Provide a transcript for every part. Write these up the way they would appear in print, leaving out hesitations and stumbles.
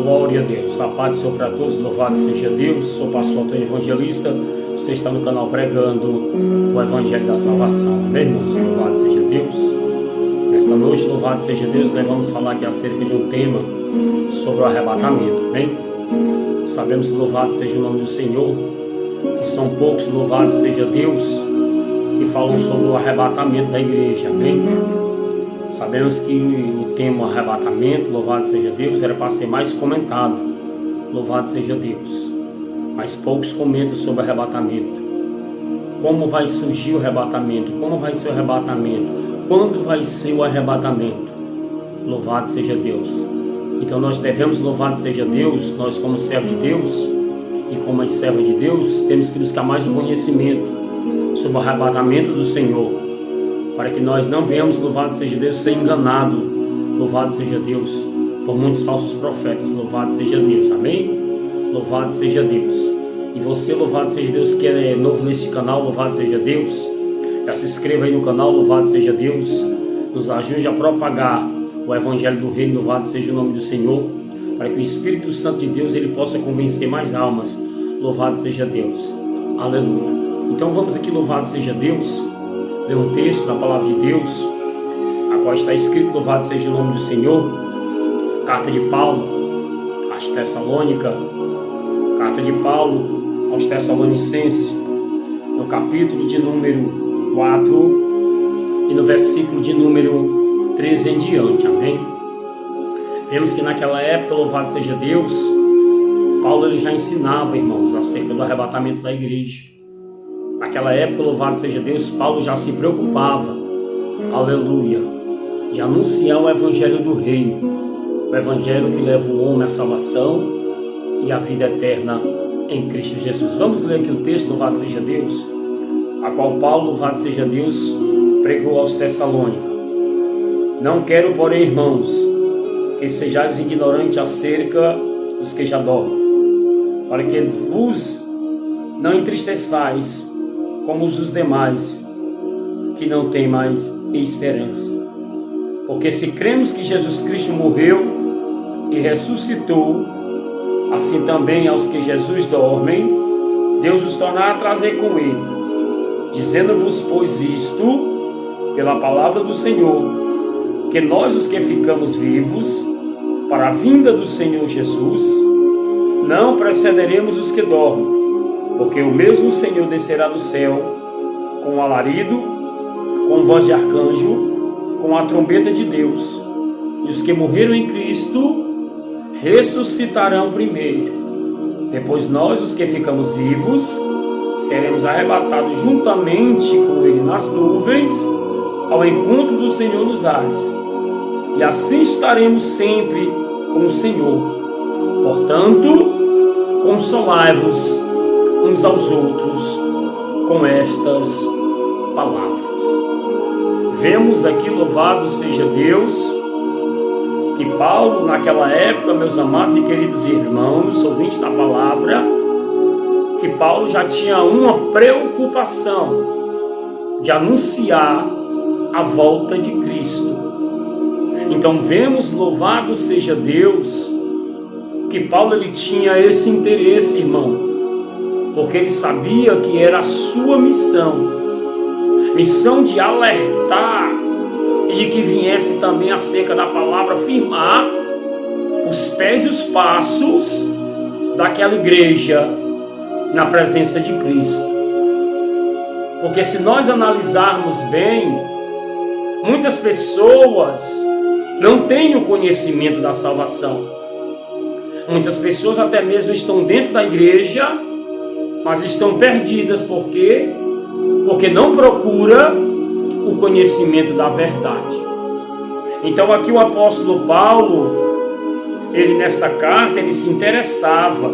Glória a Deus. A paz do Senhor para todos, louvado seja Deus. Sou o pastor Antônio Evangelista. Você está no canal pregando o Evangelho da Salvação. Amém, irmãos? Louvado seja Deus. Nesta noite, louvado seja Deus, nós vamos falar aqui acerca de um tema sobre o arrebatamento. Amém? Sabemos que louvado seja o nome do Senhor, que são poucos, louvado seja Deus, que falam sobre o arrebatamento da igreja. Amém? Sabemos que o tema arrebatamento, louvado seja Deus, era para ser mais comentado, louvado seja Deus. Mas poucos comentam sobre o arrebatamento. Como vai surgir o arrebatamento? Como vai ser o arrebatamento? Quando vai ser o arrebatamento? Louvado seja Deus. Então nós devemos, louvado seja Deus, nós como servos de Deus e como as servas de Deus, temos que buscar mais conhecimento sobre o arrebatamento do Senhor, para que nós não venhamos, louvado seja Deus, ser enganado, louvado seja Deus, por muitos falsos profetas, louvado seja Deus, amém? Louvado seja Deus. E você, louvado seja Deus, que é novo nesse canal, louvado seja Deus, já se inscreva aí no canal, louvado seja Deus, nos ajude a propagar o Evangelho do Reino, louvado seja o nome do Senhor, para que o Espírito Santo de Deus, ele possa convencer mais almas, louvado seja Deus, aleluia. Então vamos aqui, louvado seja Deus, ler um texto da palavra de Deus, a qual está escrito, louvado seja o nome do Senhor, carta de Paulo aos Tessalônicas, carta de Paulo aos Tessalonicenses, no capítulo de número 4 e no versículo de número 13 em diante, amém? Vemos que naquela época, louvado seja Deus, Paulo ele já ensinava, irmãos, acerca do arrebatamento da igreja. Naquela época, louvado seja Deus, Paulo já se preocupava, aleluia, de anunciar o Evangelho do Reino, o Evangelho que leva o homem à salvação e à vida eterna em Cristo Jesus. Vamos ler aqui o texto, louvado seja Deus, a qual Paulo, louvado seja Deus, pregou aos Tessalônicos. Não quero, porém, irmãos, que sejais ignorantes acerca dos que já dormem, para que vos não entristeçais como os demais, que não têm mais esperança. Porque se cremos que Jesus Cristo morreu e ressuscitou, assim também aos que Jesus dormem, Deus os tornará a trazer com ele. Dizendo-vos, pois, isto, pela palavra do Senhor, que nós, os que ficamos vivos, para a vinda do Senhor Jesus, não precederemos os que dormem, porque o mesmo Senhor descerá do céu com alarido, com voz de arcanjo, com a trombeta de Deus, e os que morreram em Cristo ressuscitarão primeiro. Depois nós, os que ficamos vivos, seremos arrebatados juntamente com ele nas nuvens, ao encontro do Senhor nos ares, e assim estaremos sempre com o Senhor. Portanto, consolai-vos uns aos outros com estas palavras. Vemos aqui, louvado seja Deus, que Paulo, naquela época, meus amados e queridos irmãos, ouvintes da palavra, que Paulo já tinha uma preocupação de anunciar a volta de Cristo. Então vemos, louvado seja Deus, que Paulo ele tinha esse interesse, irmão, porque ele sabia que era a sua missão de alertar e de que viesse também acerca da palavra firmar os pés e os passos daquela igreja na presença de Cristo. Porque se nós analisarmos bem, muitas pessoas não têm o conhecimento da salvação. Muitas pessoas até mesmo estão dentro da igreja, mas estão perdidas. Por quê? Porque não procura o conhecimento da verdade. Então aqui o apóstolo Paulo, ele nesta carta, ele se interessava,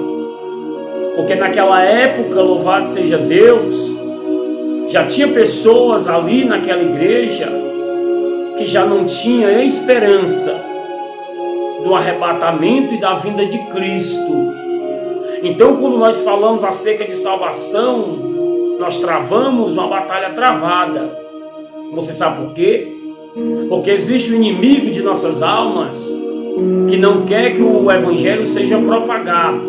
porque naquela época, louvado seja Deus, já tinha pessoas ali naquela igreja que já não tinha esperança do arrebatamento e da vinda de Cristo. Então, quando nós falamos acerca de salvação, nós travamos uma batalha travada. Você sabe por quê? Porque existe o inimigo de nossas almas, que não quer que o evangelho seja propagado.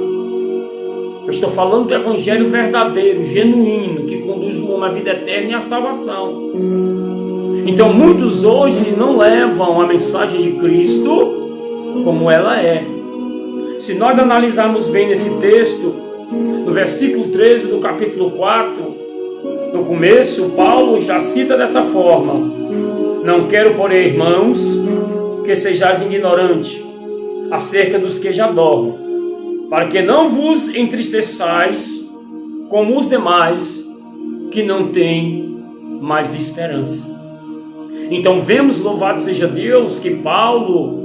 Eu estou falando do evangelho verdadeiro, genuíno, que conduz o homem à vida eterna e à salvação. Então muitos hoje não levam a mensagem de Cristo como ela é. Se nós analisarmos bem nesse texto, no versículo 13 do capítulo 4, no começo, Paulo já cita dessa forma: não quero, porém, irmãos, que sejais ignorantes acerca dos que já dormem, para que não vos entristeçais como os demais que não têm mais esperança. Então vemos, louvado seja Deus, que Paulo,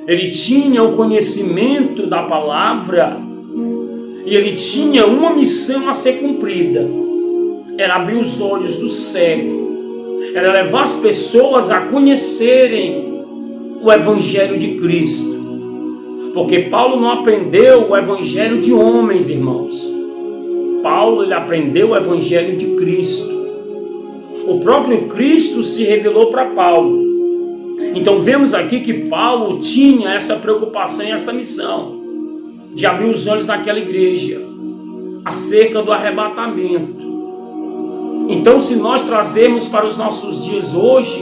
ele tinha o conhecimento da palavra e ele tinha uma missão a ser cumprida. Era abrir os olhos do cego, era levar as pessoas a conhecerem o evangelho de Cristo. Porque Paulo não aprendeu o evangelho de homens, irmãos. Paulo, ele aprendeu o evangelho de Cristo. O próprio Cristo se revelou para Paulo. Então vemos aqui que Paulo tinha essa preocupação e essa missão de abrir os olhos daquela igreja acerca do arrebatamento. Então, se nós trazermos para os nossos dias hoje,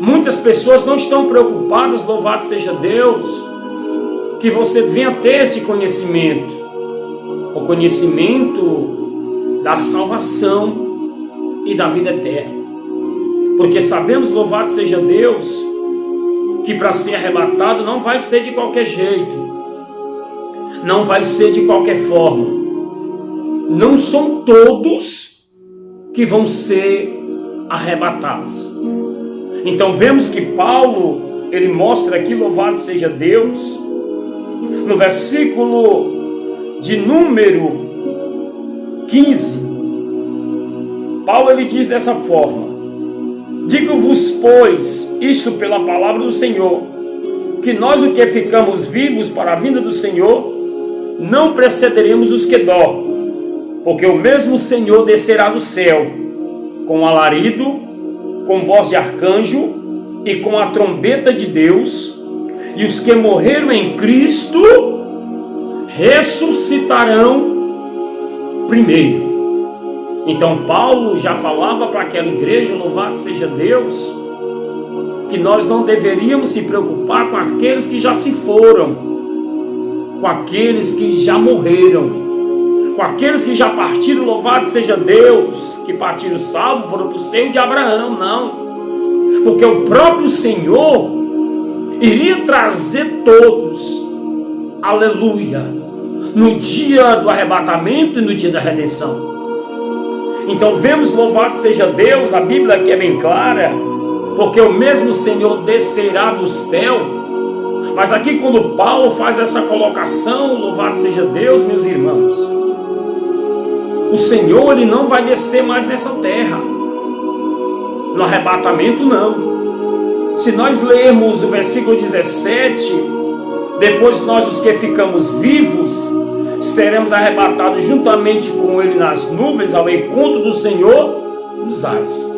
muitas pessoas não estão preocupadas, louvado seja Deus, que você venha ter esse conhecimento, o conhecimento da salvação e da vida eterna. Porque sabemos, louvado seja Deus, que para ser arrebatado não vai ser de qualquer jeito, não vai ser de qualquer forma. Não são todos que vão ser arrebatados. Então vemos que Paulo, ele mostra aqui, louvado seja Deus, no versículo de número 15, Paulo, ele diz dessa forma: digo-vos, pois, isto pela palavra do Senhor, que nós, o que ficamos vivos para a vinda do Senhor, não precederemos os que dormem, porque o mesmo Senhor descerá do céu, com alarido, com voz de arcanjo e com a trombeta de Deus, e os que morreram em Cristo ressuscitarão primeiro. Então Paulo já falava para aquela igreja, louvado seja Deus, que nós não deveríamos se preocupar com aqueles que já se foram, com aqueles que já morreram, com aqueles que já partiram, louvado seja Deus, que partiram salvos, foram para o seio de Abraão. Não, porque o próprio Senhor iria trazer todos, aleluia, no dia do arrebatamento e no dia da redenção. Então vemos, louvado seja Deus, a Bíblia aqui é bem clara, porque o mesmo Senhor descerá do céu. Mas aqui quando Paulo faz essa colocação, louvado seja Deus, meus irmãos, o Senhor, ele não vai descer mais nessa terra, no arrebatamento não. Se nós lermos o versículo 17, depois nós, os que ficamos vivos, seremos arrebatados juntamente com ele nas nuvens, ao encontro do Senhor nos ares.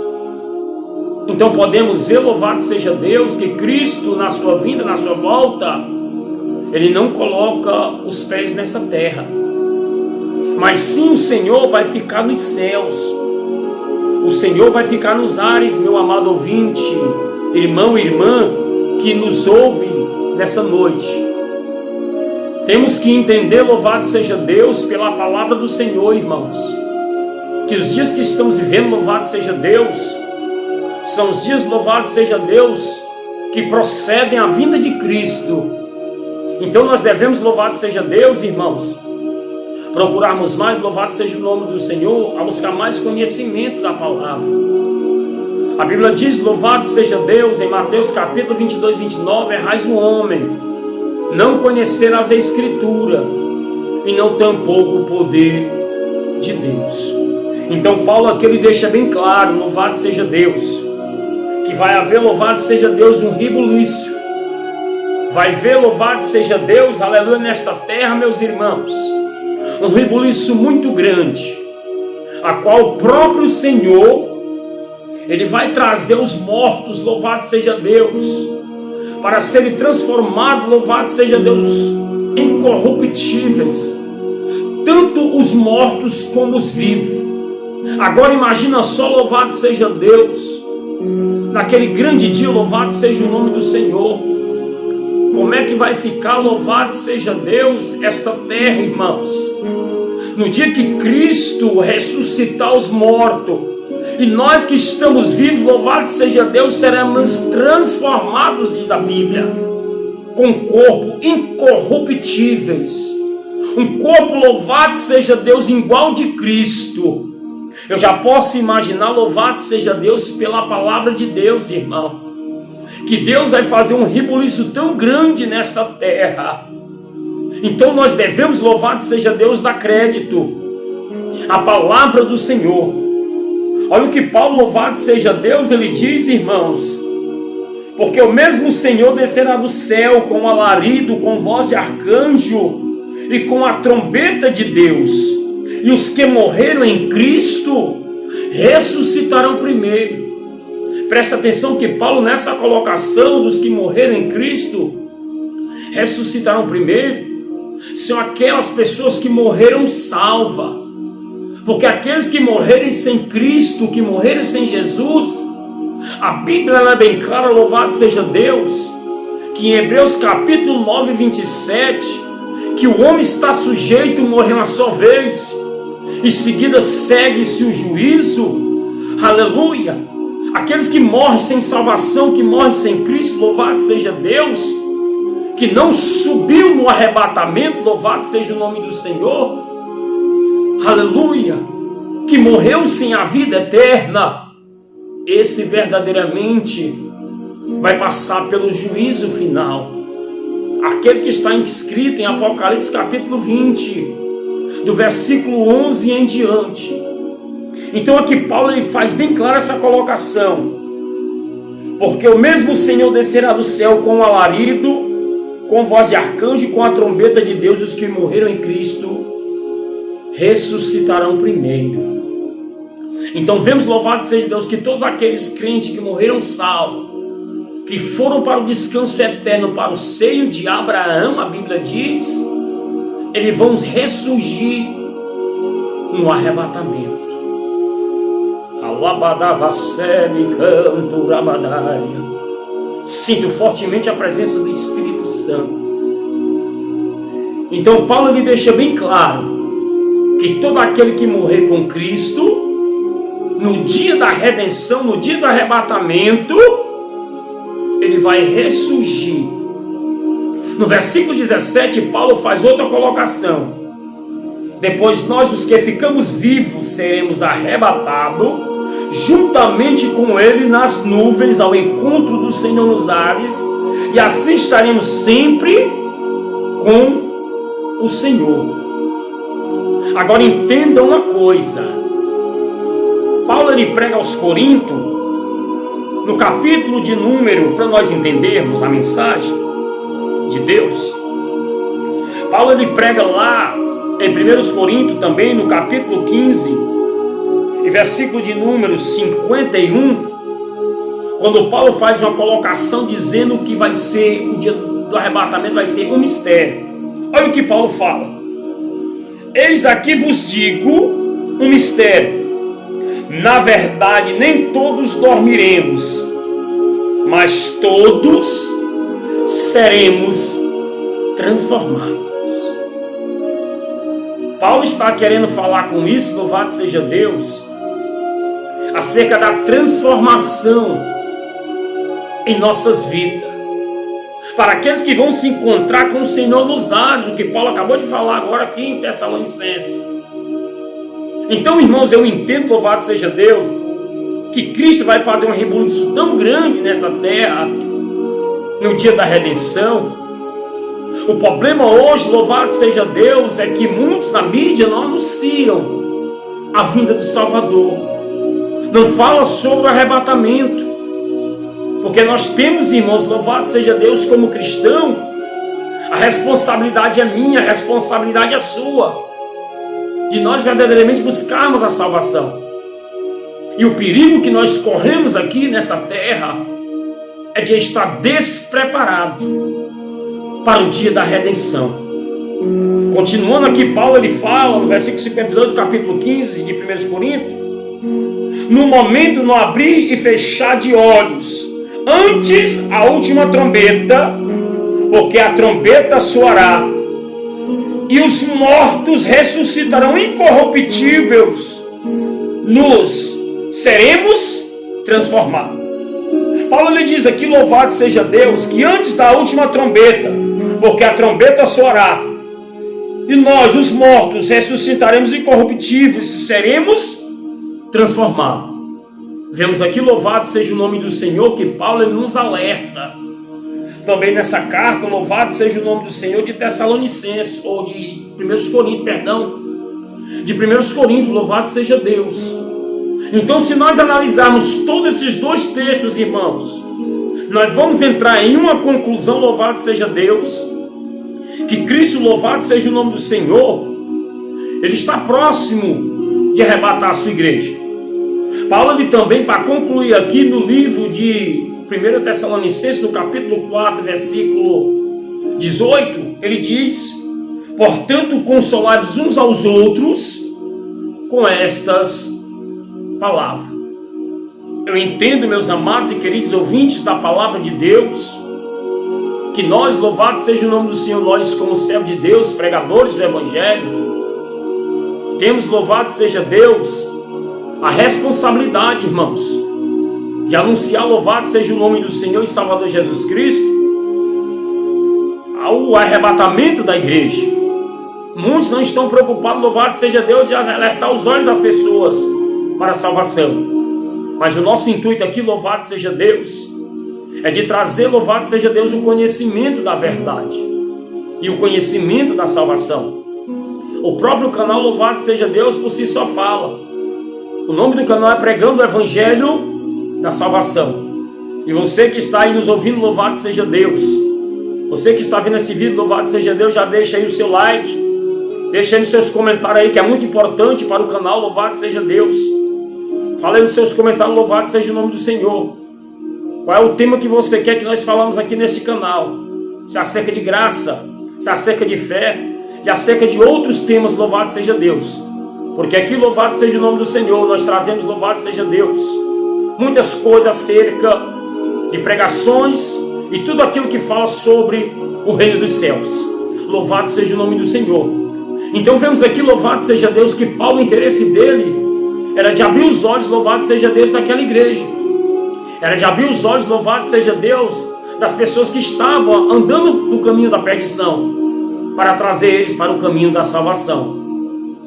Então podemos ver, louvado seja Deus, que Cristo, na sua vinda, na sua volta, ele não coloca os pés nessa terra, mas sim o Senhor vai ficar nos céus. O Senhor vai ficar nos ares, meu amado ouvinte, irmão e irmã que nos ouve nessa noite. Temos que entender, louvado seja Deus, pela palavra do Senhor, irmãos, que os dias que estamos vivendo, louvado seja Deus, são os dias, louvado seja Deus, que procedem à vinda de Cristo. Então nós devemos, louvado seja Deus, irmãos, procurarmos mais, louvado seja o nome do Senhor, a buscar mais conhecimento da palavra. A Bíblia diz, louvado seja Deus, em Mateus capítulo 22, 29, errais o homem, não conhecer as Escrituras, e não tampouco o poder de Deus. Então Paulo aqui ele deixa bem claro, louvado seja Deus, que vai haver, louvado seja Deus, um rebuliço. Vai haver, louvado seja Deus, aleluia, nesta terra, meus irmãos, um rebuliço muito grande, a qual o próprio Senhor, ele vai trazer os mortos, louvado seja Deus, para serem transformados, louvado seja Deus, incorruptíveis, tanto os mortos como os vivos. Agora imagina só, louvado seja Deus, naquele grande dia, louvado seja o nome do Senhor. Como é que vai ficar, louvado seja Deus, esta terra, irmãos? No dia que Cristo ressuscitar os mortos, e nós que estamos vivos, louvado seja Deus, seremos transformados, diz a Bíblia, com corpo incorruptíveis. Um corpo, louvado seja Deus, igual de Cristo. Eu já posso imaginar, louvado seja Deus, pela palavra de Deus, irmão, que Deus vai fazer um rebuliço tão grande nesta terra. Então nós devemos, louvado seja Deus, dar crédito à palavra do Senhor. Olha o que Paulo, louvado seja Deus, ele diz, irmãos: porque o mesmo Senhor descerá do céu com alarido, com voz de arcanjo e com a trombeta de Deus, e os que morreram em Cristo ressuscitarão primeiro. Presta atenção que Paulo, nessa colocação dos que morreram em Cristo ressuscitarão primeiro, são aquelas pessoas que morreram salvas. Porque aqueles que morrerem sem Cristo, que morreram sem Jesus, a Bíblia é bem clara, louvado seja Deus, que em Hebreus capítulo 9, 27, que o homem está sujeito a morrer uma só vez, em seguida segue-se o juízo. Aleluia! Aqueles que morrem sem salvação, que morrem sem Cristo, louvado seja Deus, que não subiu no arrebatamento, louvado seja o nome do Senhor, aleluia, que morreu sem a vida eterna, esse verdadeiramente vai passar pelo juízo final. Aquele que está escrito em Apocalipse capítulo 20, do versículo 11 em diante. Então aqui Paulo ele faz bem clara essa colocação: porque o mesmo Senhor descerá do céu com um alarido, com voz de arcanjo e com a trombeta de Deus. Os que morreram em Cristo ressuscitarão primeiro. Então vemos, louvado seja Deus, que todos aqueles crentes que morreram salvos, que foram para o descanso eterno, para o seio de Abraão, a Bíblia diz, eles vão ressurgir no arrebatamento. Alabadavasseme canto rabadaria. Sinto fortemente a presença do Espírito Santo. Então Paulo ele deixa bem claro que todo aquele que morrer com Cristo, no dia da redenção, no dia do arrebatamento, ele vai ressurgir. No versículo 17, Paulo faz outra colocação: depois nós, os que ficamos vivos, seremos arrebatados juntamente com ele nas nuvens, ao encontro do Senhor nos ares, e assim estaremos sempre com o Senhor. Agora entenda uma coisa: Paulo ele prega aos Coríntios, no capítulo de número, para nós entendermos a mensagem de Deus. Paulo ele prega lá em 1 Coríntios também, no capítulo 15, e versículo de número 51, quando Paulo faz uma colocação dizendo que vai ser, o dia do arrebatamento vai ser um mistério. Olha o que Paulo fala: eis aqui vos digo um mistério, na verdade nem todos dormiremos, mas todos seremos transformados. Paulo está querendo falar com isso, louvado seja Deus, acerca da transformação em nossas vidas, para aqueles que vão se encontrar com o Senhor nos ares, o que Paulo acabou de falar agora aqui em Tessalonicenses. Então, irmãos, eu entendo, louvado seja Deus, que Cristo vai fazer um rebuliço tão grande nesta terra, no dia da redenção. O problema hoje, louvado seja Deus, é que muitos na mídia não anunciam a vinda do Salvador, não fala sobre o arrebatamento, porque nós temos, irmãos, louvado seja Deus, como cristão, a responsabilidade é minha, a responsabilidade é sua, de nós verdadeiramente buscarmos a salvação. E o perigo que nós corremos aqui nessa terra é de estar despreparado para o dia da redenção. Continuando aqui, Paulo ele fala no versículo 52 do capítulo 15 de 1 Coríntios: no momento não abrir e fechar de olhos, antes a última trombeta, porque a trombeta soará, e os mortos ressuscitarão incorruptíveis, nos seremos transformados. Paulo lhe diz aqui: louvado seja Deus, que antes da última trombeta, porque a trombeta soará, e nós, os mortos, ressuscitaremos incorruptíveis e seremos transformados. Vemos aqui, louvado seja o nome do Senhor, que Paulo ele nos alerta. Também nessa carta, louvado seja o nome do Senhor, de Tessalonicenses, ou de 1 Coríntios, perdão. De 1 Coríntios, louvado seja Deus. Então, se nós analisarmos todos esses dois textos, irmãos, nós vamos entrar em uma conclusão, louvado seja Deus, que Cristo, louvado seja o nome do Senhor, Ele está próximo de arrebatar a sua igreja. Paulo, ele também, para concluir aqui no livro de 1 Tessalonicenses, no capítulo 4, versículo 18, ele diz: portanto, consolai-vos uns aos outros com estas palavras. Eu entendo, meus amados e queridos ouvintes da palavra de Deus, que nós, louvado seja o nome do Senhor, nós como servos de Deus, pregadores do Evangelho, temos, louvado seja Deus, a responsabilidade, irmãos, de anunciar, louvado seja o nome do Senhor e Salvador Jesus Cristo, ao arrebatamento da igreja. Muitos não estão preocupados, louvado seja Deus, de alertar os olhos das pessoas para a salvação. Mas o nosso intuito aqui, louvado seja Deus, é de trazer, louvado seja Deus, o conhecimento da verdade e o conhecimento da salvação. O próprio canal, louvado seja Deus, por si só fala. O nome do canal é Pregando o Evangelho da Salvação. E você que está aí nos ouvindo, louvado seja Deus. Você que está vendo esse vídeo, louvado seja Deus, já deixa aí o seu like, deixa aí nos seus comentários aí, que é muito importante para o canal, louvado seja Deus. Fala aí nos seus comentários, louvado seja o nome do Senhor. Qual é o tema que você quer que nós falamos aqui neste canal? Se é acerca de graça, se é acerca de fé, e acerca de outros temas, louvado seja Deus. Porque aqui, louvado seja o nome do Senhor, nós trazemos, louvado seja Deus, muitas coisas acerca de pregações e tudo aquilo que fala sobre o reino dos céus. Louvado seja o nome do Senhor. Então vemos aqui, louvado seja Deus, que Paulo, o interesse dele era de abrir os olhos, louvado seja Deus, daquela igreja. Era de abrir os olhos, louvado seja Deus, das pessoas que estavam andando no caminho da perdição, para trazer eles para o caminho da salvação.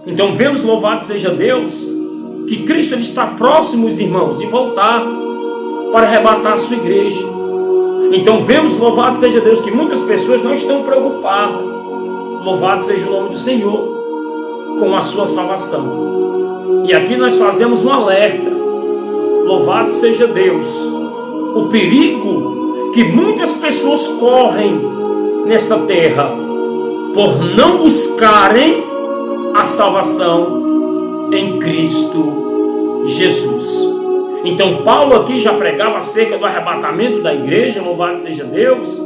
Então vemos, louvado seja Deus, que Cristo ele está próximo, os irmãos, de voltar para arrebatar a sua igreja. Então vemos, louvado seja Deus, que muitas pessoas não estão preocupadas, louvado seja o nome do Senhor, com a sua salvação. E aqui nós fazemos um alerta, louvado seja Deus, o perigo que muitas pessoas correm nesta terra, por não buscarem a salvação em Cristo Jesus. Então Paulo aqui já pregava acerca do arrebatamento da igreja, louvado seja Deus,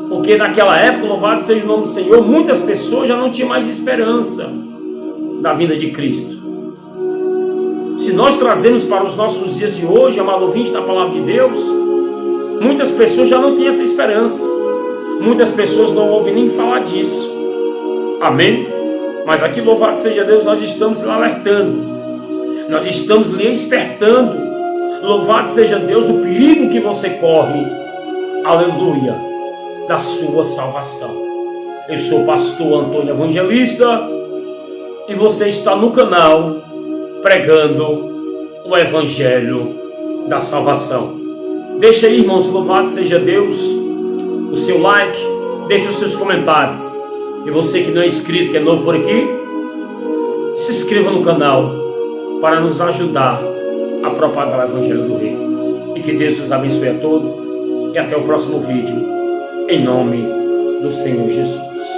porque naquela época, louvado seja o nome do Senhor, muitas pessoas já não tinham mais esperança da vinda de Cristo. Se nós trazemos para os nossos dias de hoje, amado ouvinte da palavra de Deus, muitas pessoas já não têm essa esperança. Muitas pessoas não ouvem nem falar disso. Amém? Mas aqui, louvado seja Deus, nós estamos lhe alertando. Nós estamos lhe despertando. Louvado seja Deus do perigo que você corre. Aleluia. Da sua salvação. Eu sou o pastor Antônio Evangelista e você está no canal Pregando o Evangelho da Salvação. Deixa aí, irmãos, louvado seja Deus, o seu like, deixa os seus comentários. E você que não é inscrito, que é novo por aqui, se inscreva no canal para nos ajudar a propagar o Evangelho do Reino. E que Deus os abençoe a todos e até o próximo vídeo, em nome do Senhor Jesus.